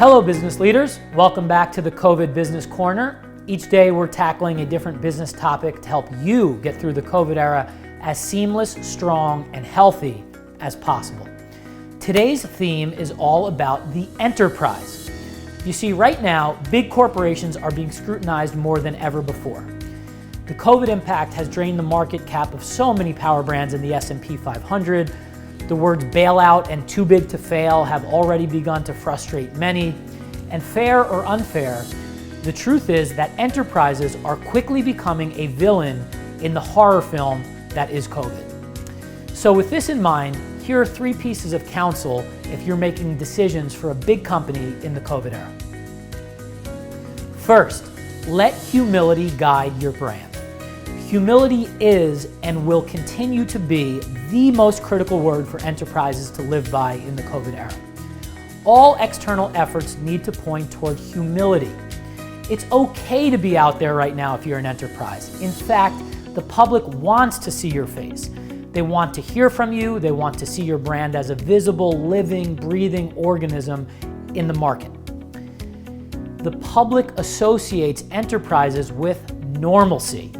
Hello business leaders, welcome back to the COVID Business Corner. Each day we're tackling a different business topic to help you get through the COVID era as seamless, strong, and healthy as possible. Today's theme is all about the enterprise. You see, right now, big corporations are being scrutinized more than ever before. The COVID impact has drained the market cap of so many power brands in the S&P 500. The words bailout and too big to fail have already begun to frustrate many. And fair or unfair, the truth is that enterprises are quickly becoming a villain in the horror film that is COVID. So with this in mind, here are 3 pieces of counsel if you're making decisions for a big company in the COVID era. First, let humility guide your brand. Humility is and will continue to be the most critical word for enterprises to live by in the COVID era. All external efforts need to point toward humility. It's okay to be out there right now if you're an enterprise. In fact, the public wants to see your face. They want to hear from you. They want to see your brand as a visible, living, breathing organism in the market. The public associates enterprises with normalcy.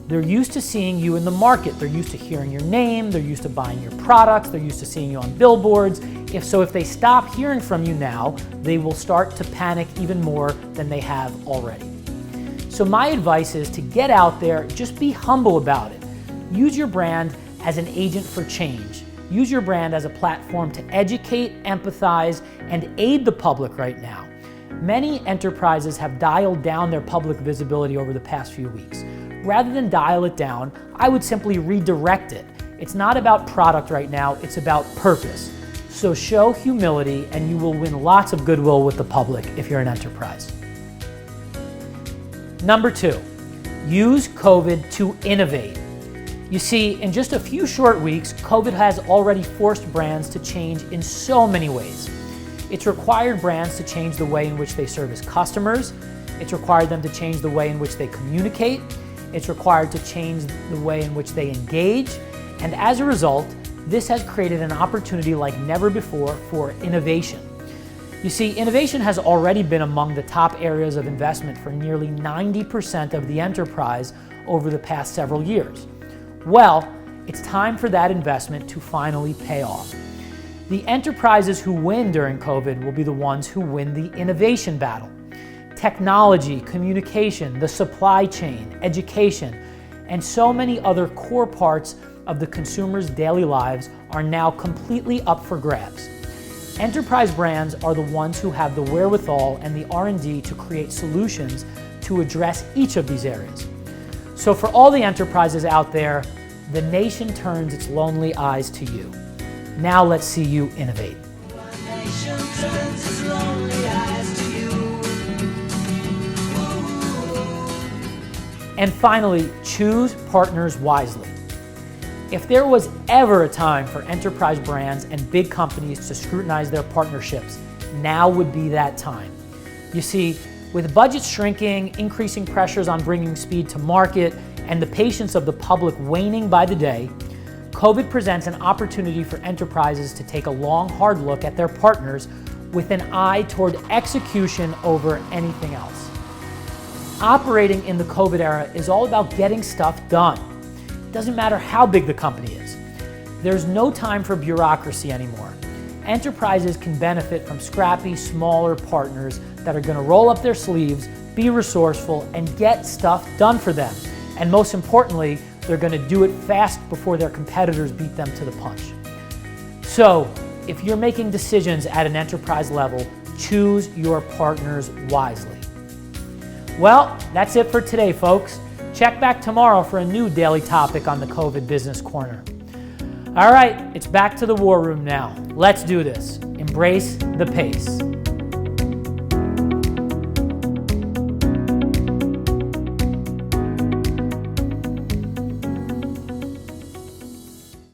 They're used to seeing you in the market. They're used to hearing your name. They're used to buying your products. They're used to seeing you on billboards. If they stop hearing from you now, they will start to panic even more than they have already. So my advice is to get out there, just be humble about it. Use your brand as an agent for change. Use your brand as a platform to educate, empathize, and aid the public right now. Many enterprises have dialed down their public visibility over the past few weeks. Rather than dial it down, I would simply redirect it. It's not about product right now, it's about purpose. So show humility and you will win lots of goodwill with the public if you're an enterprise. Number 2, use COVID to innovate. You see, in just a few short weeks, COVID has already forced brands to change in so many ways. It's required brands to change the way in which they service customers. It's required them to change the way in which they communicate. It's required to change the way in which they engage. And as a result, this has created an opportunity like never before for innovation. You see, innovation has already been among the top areas of investment for nearly 90% of the enterprise over the past several years. Well, it's time for that investment to finally pay off. The enterprises who win during COVID will be the ones who win the innovation battle. Technology, communication, the supply chain, education, and so many other core parts of the consumer's daily lives are now completely up for grabs. Enterprise brands are the ones who have the wherewithal and the R&D to create solutions to address each of these areas. So for all the enterprises out there, the nation turns its lonely eyes to you. Now let's see you innovate. The nation turns its lonely eyes to you. And finally, choose partners wisely. If there was ever a time for enterprise brands and big companies to scrutinize their partnerships, now would be that time. You see, with budgets shrinking, increasing pressures on bringing speed to market, and the patience of the public waning by the day, COVID presents an opportunity for enterprises to take a long, hard look at their partners with an eye toward execution over anything else. Operating in the COVID era is all about getting stuff done. It doesn't matter how big the company is. There's no time for bureaucracy anymore. Enterprises can benefit from scrappy, smaller partners that are going to roll up their sleeves, be resourceful, and get stuff done for them. And most importantly, they're going to do it fast before their competitors beat them to the punch. So, if you're making decisions at an enterprise level, choose your partners wisely. Well, that's it for today, folks. Check back tomorrow for a new daily topic on the COVID Business Corner. All right, it's back to the war room now. Let's do this. Embrace the pace.